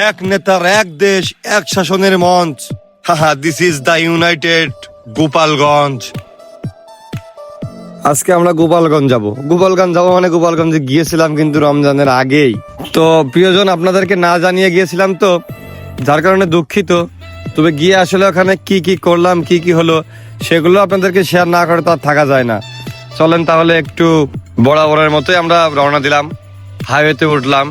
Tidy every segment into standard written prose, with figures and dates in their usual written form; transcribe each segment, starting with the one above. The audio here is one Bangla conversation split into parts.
এক নেতার এক দেশ এক শাসনের মঞ্চ। This is the United Gopalganj. আজকে আমরা গোপালগঞ্জ যাব মানে গোপালগঞ্জে গিয়েছিলাম কিন্তু রমজানের আগেই। তো প্রিয়জন, আপনাদেরকে না জানিয়ে গিয়েছিলাম, তো যার কারণে দুঃখিত। তবে গিয়ে আসলে ওখানে কি কি করলাম, কি কি হলো, সেগুলো আপনাদেরকে শেয়ার না করে তো আর থাকা যায় না। চলেন তাহলে একটু বরাবরের মতোই আমরা রওনা দিলাম। হাইওয়েতে উঠলাম,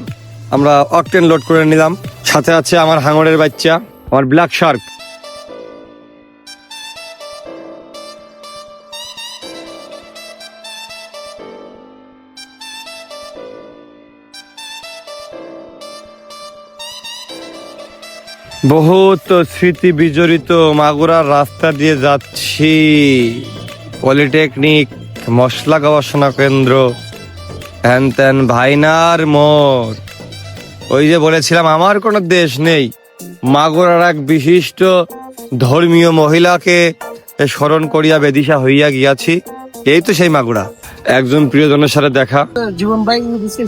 আমরা অকটেন লোড করে নিলাম। সাথে আছে আমার হাঙরের বাচ্চা, আমার ব্ল্যাক শার্ক। বহুত স্মৃতি বিজড়িত মাগুরার রাস্তা দিয়ে যাচ্ছি। পলিটেকনিক, মশলা গবেষণা কেন্দ্র, হ্যান ত্যান ভাইনার মোড়। ওই যে বলেছিলাম আমার কোনো দেশ নেই, মাগুরার এক বিশিষ্ট ধর্মীয় মহিলাকে স্মরণ করিয়া বেদিশা হইয়া গিয়াছি। এই তো সেই মাগুরা। একজন প্রিয়জনের সাথে দেখা। জীবন ভাই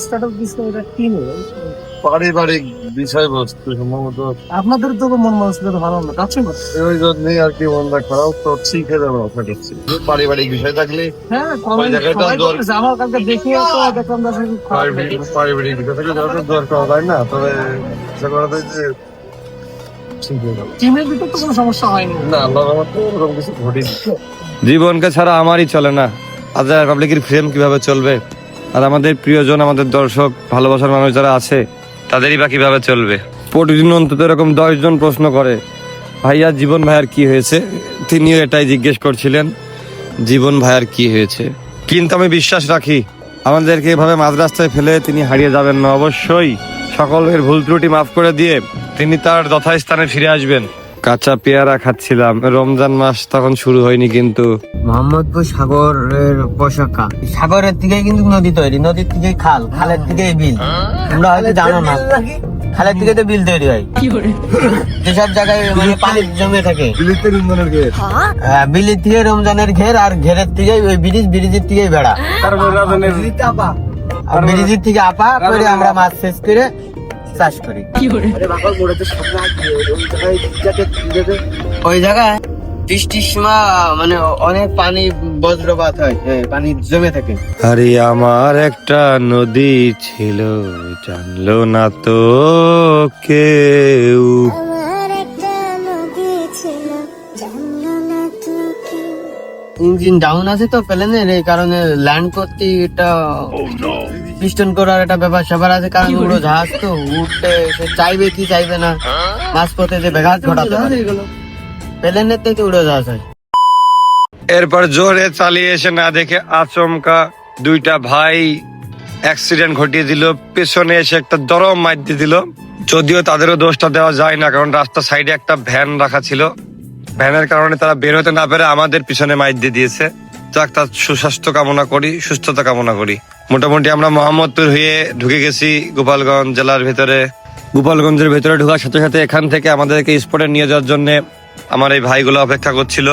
স্টার্ট আপ বিজনেস কি নিয়ে পারিবারিক বিষয়বস্তু সম্ভবত আপনাদের তো মন মানসিকতা ভালো না, কাস্টমার ওই জন্যই আর কি মনটা খারাপ, তো শিখে যাবো আশা করছি। পারিবারিক বিষয় থাকলে হ্যাঁ ওই জায়গাটা আমার কালকে দেখে তো দেখলাম পারিবারিক বিষয় থাকলে যত দরকার হয় না, তবে আশা করা যায় যে ঠিক হয়ে যাবে। টিমের ভিতর তো কোনো সমস্যা হয়নি। না, আল্লাহর রহমতে ওরকম কিছু ঘটেনি। জীবনকে ছাড়া আমারই চলে না, আজাদ পাবলিকের ফ্রেম কিভাবে চলবে? আর আমাদের প্রিয়জন, আমাদের দর্শক, ভালোবাসার মানুষ যারা আছে, তাদেরই বা কিভাবে চলবে? প্রতিদিন অন্তত এরকম 10 জন প্রশ্ন করে, ভাইয়া জীবন ভাইয়ার কি হয়েছে? তিনিও এটাই জিজ্ঞেস করছিলেন, জীবন ভাইয়ার কি হয়েছে। কিন্তু আমি বিশ্বাস রাখি, আমাদেরকে এভাবে মাঝ রাস্তায় ফেলে তিনি হারিয়ে যাবেন না। অবশ্যই সকলের ভুল ত্রুটি মাফ করে দিয়ে তিনি তার যথাস্থানে ফিরে আসবেন। কাঁচা পেয়ারা খাচ্ছিলাম, রমজান মাস তখন শুরু হয়নি কিন্তু। মোহাম্মদপুর সাগরের পোশাকা, সাগরের থেকে কিন্তু নদী তৈরি, নদীর থেকে খাল, খালের থেকে বিল। তোমরা হয়তো জানো না, খালের থেকে তো বিল তৈরি হয়। যেসব জায়গায় মানে পানি জমে থাকে, বিলের থেকে রমজানের ঘের, আর ঘেরের থেকে ওই ব্রিজ, ব্রিজের থেকে বেড়া, আর ব্রিজের থেকে আপা করে আমরা মাছ শেষ করে চাষ করি। ওই জায়গায় বৃষ্টির সময় মানে অনেক পানি, বজ্রপাত হয়, পানি জমে থাকে। আরে আমার একটা নদী ছিল, জানলো না তো কেউ। ইঞ্জিন ডাউন আছে তো প্লেনের, এই কারণে ল্যান্ড করতে এটা পিস্টন করার একটা ব্যাপার স্যাপার আছে। কারণ উড়ো জাহাজ তো, উঠতে সে চাইবে কি চাইবে না, মাঝপথে যে ব্যাঘাত ঘটাতে পারে। প্লেনের থেকে উড়ো জাহাজ হয়। এরপর জোরে চালিয়ে এসে না দেখে আচমকা দুইটা ভাই অ্যাক্সিডেন্ট ঘটিয়ে দিল। পেছনে এসে একটা দরম মাইর দিয়ে দিল। যদিও তাদেরও দোষটা দেওয়া যায় না, কারণ রাস্তার সাইডে একটা ভ্যান রাখা ছিল, ভ্যানের কারণে তারা বের হতে না পেরে আমাদের পিছনে মাইর দিয়ে দিয়েছে। যাক, তার সুস্বাস্থ্য কামনা করি, সুস্থতা কামনা করি। মোটামুটি আমরা মোহাম্মদপুর হয়ে ঢুকে গেছি গোপালগঞ্জ জেলার ভেতরে। গোপালগঞ্জের ভেতরে ঢোকার সাথে সাথে এখান থেকে আমাদেরকে স্পটে নিয়ে যাওয়ার জন্য আমার এই ভাইগুলো অপেক্ষা করছিল।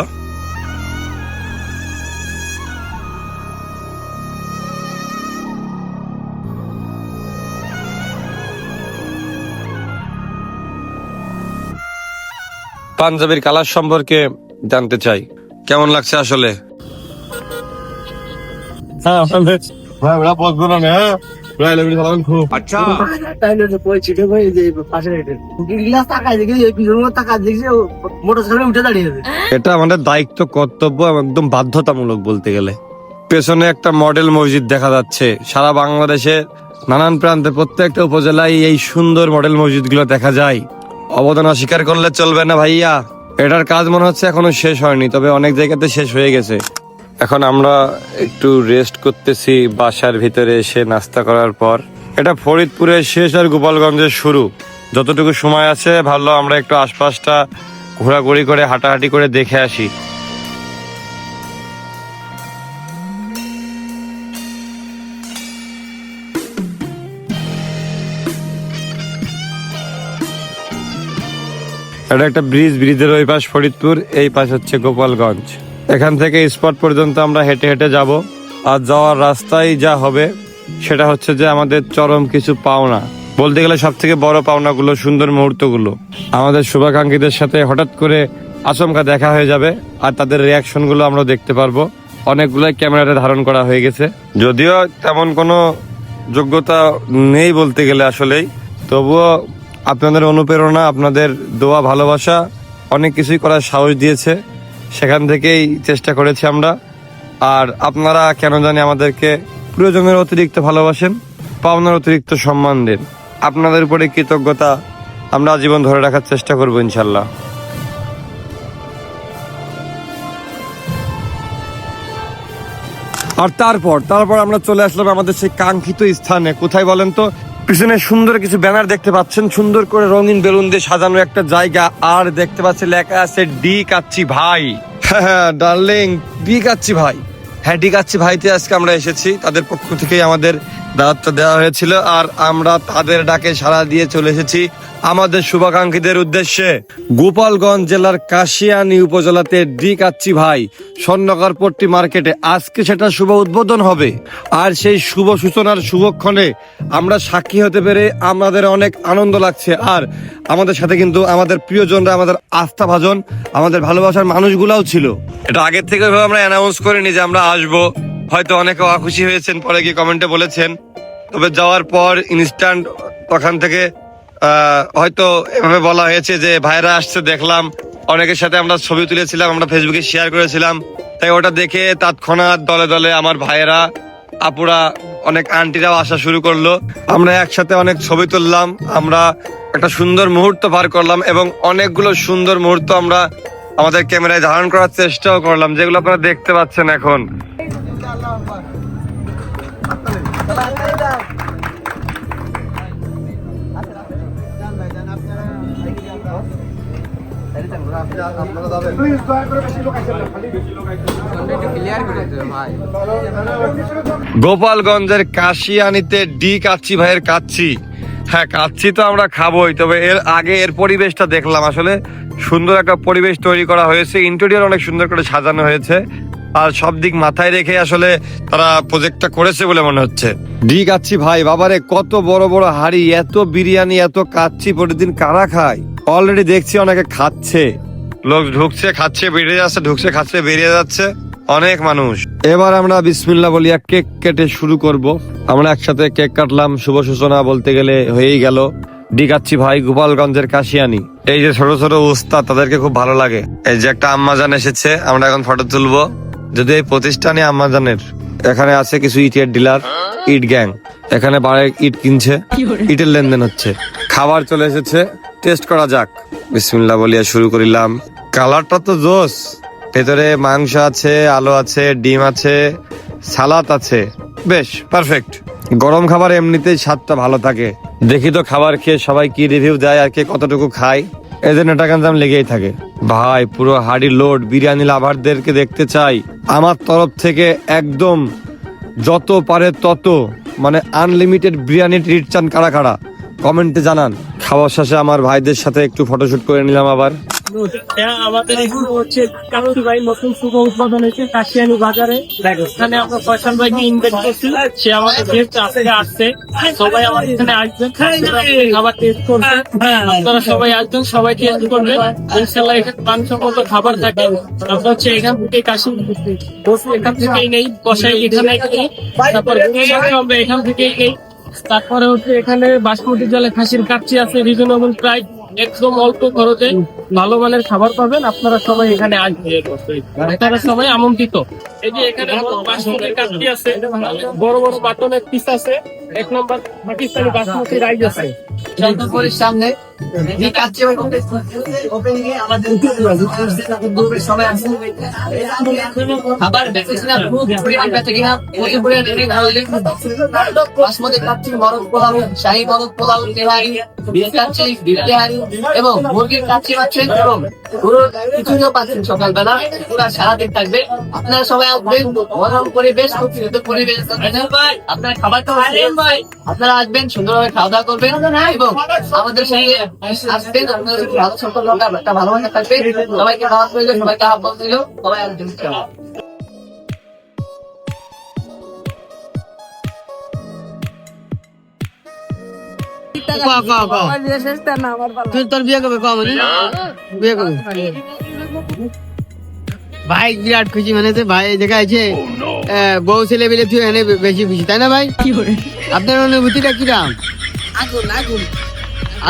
পাঞ্জাবির কালার সম্পর্কে জানতে চাই, কেমন লাগছে আসলে? হ্যাঁ, ভাই ওরা বলবো না, হ্যাঁ খুব আচ্ছা, এটা আমাদের দায়িত্ব, কর্তব্য, একদম বাধ্যতামূলক বলতে গেলে। পেছনে একটা মডেল মসজিদ দেখা যাচ্ছে। সারা বাংলাদেশে নানান প্রান্তে প্রত্যেকটা উপজেলায় এই সুন্দর মডেল মসজিদগুলো দেখা যায়। অবদান অস্বীকার করলে চলবে না ভাইয়া। এটার কাজ মনে হচ্ছে এখনো শেষ হয়নি, তবে অনেক জায়গাতে শেষ হয়ে গেছে। এখন আমরা একটু রেস্ট করতেছি বাসার ভিতরে এসে নাস্তা করার পর। এটা ফরিদপুরের শেষ আর গোপালগঞ্জের শুরু। যতটুকু সময় আছে ভালো আমরা একটু আশপাশটা ঘোরাঘুরি করে হাঁটাহাঁটি করে দেখে আসি। এটা একটা ব্রিজ, ব্রিজের ওই পাশ ফরিদপুর, এই পাশ হচ্ছে গোপালগঞ্জ। এখান থেকে স্পট পর্যন্ত আমরা হেঁটে হেঁটে যাব। আর যাওয়ার রাস্তায় যা হবে সেটা হচ্ছে যে আমাদের চরম কিছু পাওনা। বলতে গেলে সব থেকে বড় পাওনাগুলো, সুন্দর মুহূর্তগুলো আমাদের শুভাকাঙ্ক্ষীদের সাথে হঠাৎ করে আচমকা দেখা হয়ে যাবে, আর তাদের রিয়াকশন গুলো আমরা দেখতে পারবো। অনেকগুলাই ক্যামেরাতে ধারণ করা হয়ে গেছে, যদিও তেমন কোনো যোগ্যতা নেই বলতে গেলে আসলেই, তবুও আপনাদের অনুপ্রেরণা, আপনাদের দোয়া, ভালোবাসা অনেক কিছুই করার সাহস দিয়েছে। সেখান থেকেই চেষ্টা করেছি আমরা। আর আপনারা কেন জানি আমাদেরকে প্রয়োজনের অতিরিক্ত ভালোবাসেন, পাওনার অতিরিক্ত সম্মান দেন। আপনাদের উপরে কৃতজ্ঞতা আমরা আজীবন ধরে রাখার চেষ্টা করবো ইনশাল্লাহ। আর তারপর আমরা চলে আসলাম আমাদের সেই কাঙ্ক্ষিত স্থানে। কোথায় বলেন তো? পিছনে সুন্দর কিছু ব্যানার দেখতে পাচ্ছেন, সুন্দর করে রঙিন বেলুন দিয়ে সাজানো একটা জায়গা, আর দেখতে পাচ্ছেন লেখা আছে ডি কাচ্চি ভাই। হ্যাঁ ডার্লিং, ডি কাচ্চি ভাই। হ্যাঁ, ডি কাচ্চি ভাইতে আজকে আমরা এসেছি। তাদের পক্ষ থেকেই আমাদের দাওয়াতটা দেওয়া হয়েছিল, আর আমরা তাদের ডাকে সাড়া দিয়ে চলে এসেছি আমাদের শুভাকাঙ্ক্ষীদের উদ্দেশ্যে। গোপালগঞ্জ জেলার কাশিয়ানী উপজেলাতে ডি কাচ্চি ভাই স্বর্ণকারপট্টি মার্কেটে আজকে সেটা শুভ উদ্বোধন হবে। আর সেই শুভ সূচনার শুভক্ষণে আমরা সাক্ষী হতে পেরে আমাদের অনেক আনন্দ লাগছে। আর আমাদের সাথে কিন্তু আমাদের প্রিয়জনরা, আমাদের আস্থাভাজন, আমাদের ভালোবাসার মানুষগুলাও ছিল। এটা আগের থেকে আমরা অ্যানাউন্স করিনি যে আমরা আসবো। হয়তো অনেকে অখুশি হয়েছেন, পরে গিয়ে কমেন্টে বলেছেন। তবে যাওয়ার পর ইনস্ট্যান্ট ওখান থেকে হয়তো এভাবে বলা হয়েছে যে ভাইরা আসছে, দেখলাম অনেকের সাথে আমরা ছবি তুলেছিলাম, আমরা ফেসবুকে শেয়ার করেছিলাম। তাই ওটা দেখে তৎক্ষণাৎ দলে দলে আমার ভাইয়েরা, আপুরা, অনেক আন্টিরাও আসা শুরু করলো। আমরা একসাথে অনেক ছবি তুললাম, আমরা একটা সুন্দর মুহূর্ত পার করলাম, এবং অনেকগুলো সুন্দর মুহূর্ত আমরা আমাদের ক্যামেরায় ধারণ করার চেষ্টাও করলাম, যেগুলো আপনারা দেখতে পাচ্ছেন এখন। গোপালগঞ্জের কাশিয়ানীতে ডি কাচ্চি ভাইয়ের কাচ্চি। হ্যাঁ, কাচ্চি তো আমরা খাবোই, তবে এর আগে এর পরিবেশটা দেখলাম। আসলে সুন্দর একটা পরিবেশ তৈরি করা হয়েছে, ইন্টেরিয়র অনেক সুন্দর করে সাজানো হয়েছে, আর সব দিক মাথায় রেখে আসলে তারা প্রজেক্টটা করেছে বলে মনে হচ্ছে। ডি কাচ্চি ভাই, বাবারে কত বড় বড় হাড়ি, এত বিরিয়ানি, এত কাচ্চি প্রতিদিন কারা খায়? অলরেডি দেখছি অনেকে খাচ্ছে, লোক ঢুকছে, খাচ্ছে, বেরিয়ে যাচ্ছে, ঢুকছে, খাচ্ছে, বেরিয়ে যাচ্ছে, অনেক মানুষ। এবার আমরা বিসমিল্লাহ বলিয়া কেক কেটে শুরু করব। আমরা একসাথে কেক কাটলাম, শুভ সূচনা বলতে গেলে হয়েই গেল। ডি কাচ্চি ভাই, গোপালগঞ্জের কাশিয়ানী। এই যে ছোট ছোট উস্তাদ, তাদেরকে খুব ভালো লাগে। এই যে একটা আম্মাজান এসেছে, আমরা এখন ফটো তুলবো। যদি এই প্রতিষ্ঠানে আম্মাজানের, এখানে আছে কিছু ইটের ডিলার, ইট গ্যাং, এখানে বাড়ি ইট কিনছে, ইটের লেনদেন হচ্ছে। খাবার চলে এসেছে, টেস্ট করা যাক। বিসমিল্লাহ বলিয়া শুরু করিলাম। কালারটা তো জোস, ভেতরে মাংস আছে, আলু আছে, ডিম আছে, সালাদ আছে, বেশ পারফেক্ট। গরম খাবার এমনিতেই স্বাদটা ভালো থাকে। দেখি তো খাবার খেয়ে সবাই কি রিভিউ দেয় আর কে কতটুকু খায়, এদের নেটাকান্দাম লেগেই থাকে। ভাই পুরো হাড়ি লোড, বিরিয়ানি লাভারদেরকে দেখতে চাই আমার তরফ থেকে একদম যত পারে তত, মানে আনলিমিটেড বিরিয়ানি ট্রিট চান কারা কারা কমেন্টে জানান। খাওয়ার শেষে আমার ভাইদের সাথে একটু ফটোশুট করে নিলাম আবার। আমাদের এখানে হচ্ছে কাচ্চি ভাই নতুন শুভ উদ্বোধন হয়েছে কাশিয়ানী বাজারে। এখানে আমরা ফয়সাল ভাইকে ইনভাইট করছি, সে আমাদের গেস্ট আজকে আসছে। সবাই আমাদের এখানে আসবেন, খাবার টেস্ট করবেন। আপনারা সবাই আসবেন, সবাই টেস্ট করবেন। ইনশাল্লাহ এখানে মানসম্মত খাবার থাকে। আপনার হচ্ছে এখান থেকে এখান থেকেই নেই, বসাই এখানে নেই, তারপর আমরা এখান থেকেই নেই। তারপরে হচ্ছে এখানে বাসমতি জলে খাসির কাচ্চি আছে, রিজনেবল প্রাইস, একদম অল্প খরচে ভালো মানের খাবার পাবেন। আপনারা সবাই এখানে আসবেন, আপনারা সবাই আমন্ত্রিত। এই যে এখানে বাসমতি কাচ্চি আছে, বড় বড় বাটনের পিস আছে, 1 নম্বর পাকিস্তানি বাসমতি রাইস আছে। জলপাইগুড়ির সামনে এই কাচ্চি ওপেনিং এ আমাদের গ্রুপের সবাই আছে। খাবার বেঁচেছিলাম, পরিমাণ বেঁচে কিনা ওই পরিমাণ রেডি ভালো লেগে বাসমতি কাচ্চি, মরক পোলাও, শাহী মরক পোলাও, তেহারি, বিফ কাচ্চি, বিফ তেহারি এবং মুরগির কাচ্চি পাচ্ছেন, এবং পুরো কিছুও পাচ্ছেন সকালবেলা, পুরো সারাদিন থাকবে। আপনারা সবাই আসবেন, মনোরম পরিবেশ, খুব সুন্দর পরিবেশ। আপনার খাবার তো আপনারা আসবেন, সুন্দরভাবে খাওয়া দাওয়া করবেন এবং আমাদের সঙ্গে আসবেন। আপনাদের ভালো সম্পর্ক একটা ভালোবাসা থাকবে। সবাইকে খাওয়া করলে, সবাইকে আহ্বান দিল, সবাই আসবেন। তুই তোর বিয়ে করবে কম বিয়ে করবে ভাই বিরাট খুশি মানে ভাই দেখা আছে বউ ছেলে মিলে তুই এনে বেশি খুশি তাই না ভাই আপনার অনুভূতিটা কিরাম আগুন আগুন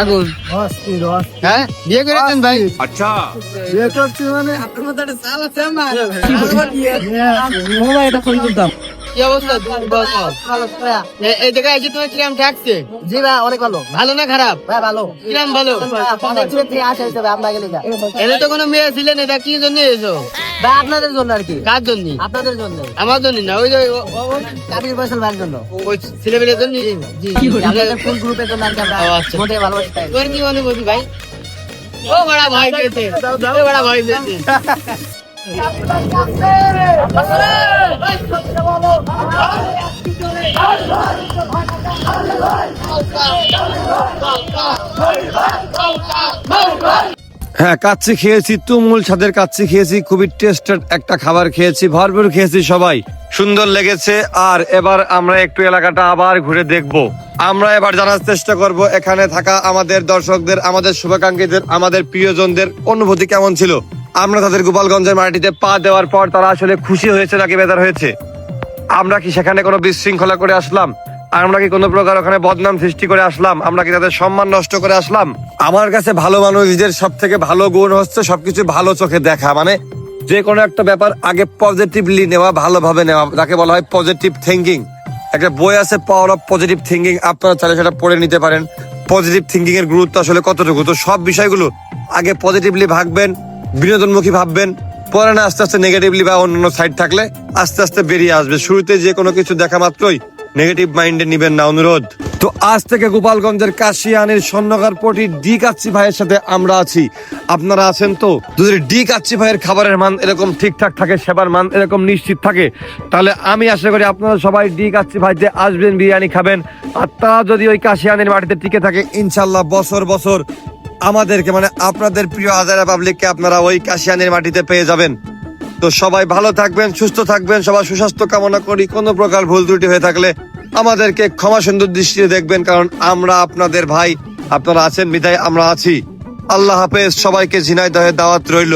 আগুন হ্যাঁ বিয়ে করেছেন ভাই আচ্ছা বিয়ে করছি মানে আপনার মতো একটা চাল আছে আমার কি অবস্থা এই জায়গায় এসে তোমার কিরাম থাকছে জি ভাই অনেক ভালো ভালো না খারাপ ভাই ভালো কিরাম ভালো আসা হিসেবে আপনাকে লিখা এনে তো কোনো মেয়ে ছিলেন এটা কি জন্য এসো ভাই আপনাদের জন্য আর কি কার জন্য আপনাদের জন্য আমার জন্য না ওই যে কাবির ফয়সাল ভাইয়ের জন্য ওই ছেলেমেয়ের জন্য জি আপনাদের ফুল গ্রুপের জন্য আর কি আমরা ও, আচ্ছা। মোটে ভালোবাসি তাই তোর কি অনুভূতি ভাই ও বড়া ভাই পেয়েছে ও বড়া ভাই পেয়েছে হ্যাঁ কাচ্চি খেয়েছি, তুমুল স্বাদের কাচ্চি খেয়েছি, খুবই টেস্টেড একটা খাবার খেয়েছি, ভরপুর খেয়েছি সবাই, সুন্দর লেগেছে। আর এবার আমরা একটু এলাকাটা আবার ঘুরে দেখব। আমরা এবার জানার চেষ্টা করব এখানে থাকা আমাদের দর্শকদের, আমাদের শুভাকাঙ্ক্ষীদের, আমাদের প্রিয়জনদের অনুভূতি কেমন ছিল। আমরা তাদের গোপালগঞ্জের মাটিতে পা দেওয়ার পর তারা আসলে খুশি হয়েছে নাকি বেজার হয়েছে। আমরা কি সেখানে কোনো বিশৃঙ্খলা করে আসলাম? আমরা কি কোনো প্রকার ওখানে বদনাম সৃষ্টি করে আসলাম? আমরা কি তাদের সম্মান নষ্ট করে আসলাম? আমার কাছে ভালো মানুষদের সব থেকে ভালো গুণ হচ্ছে সবকিছু ভালো চোখে দেখা, মানে যে কোনো একটা ব্যাপার আগে পজিটিভলি নেওয়া, ভালোভাবে নেওয়া, যাকে বলা হয় পজিটিভ থিঙ্কিং। একটা বই আছে পাওয়ার অফ পজিটিভ থিঙ্কিং, আপনারা চাইলে সেটা পড়ে নিতে পারেন। পজিটিভ থিঙ্কিং এর গুরুত্ব আসলে কতটুকু। তো সব বিষয়গুলো আগে পজিটিভলি ভাববেন, বিনোদনমুখী ভাববেন, পরে না আস্তে আস্তে নেগেটিভলি বা অন্যান্য সাইড থাকলে আস্তে আস্তে বেরিয়ে আসবে। শুরুতে যে কোনো কিছু দেখা মাত্রই নেগেটিভ মাইন্ডে নিবেন না, অনুরোধ। তো আজ থেকে গোপালগঞ্জের কাশিয়ানির স্বর্ণকার পটি ডি কাচ্চি ভাইয়ের সাথে আমরা আছি। আপনারা আছেন তো? যদি ডি কাচ্চি ভাইয়ের খাবারের মান এরকম ঠিকঠাক থাকে, সেবার মান এরকম নিশ্চিত থাকে, তাহলে আমি আশা করি আপনারা সবাই ডি কাচ্চি ভাইতে আসবেন, বিরিয়ানি খাবেন। আর তা যদি ওই কাশিয়ানির মাটিতে টিকে থাকে, ইনশাল্লাহ বছর বছর আমাদেরকে, মানে আপনাদের প্রিয় হাজারা পাবলিককে আপনারা ওই কাশিয়ানির মাটিতে পেয়ে যাবেন। তো সবাই ভালো থাকবেন, সুস্থ থাকবেন, সবার সুস্বাস্থ্য কামনা করি। কোনো প্রকার ভুল ত্রুটি হয়ে থাকলে আমাদেরকে ক্ষমা সুন্দর দৃষ্টিতে দেখবেন, কারণ আমরা আপনাদের ভাই, আপনারা আছেন বিধায় আমরা আছি। আল্লাহ হাফেজ, সবাইকে ঝিনাইদহের দাওয়াত রইল।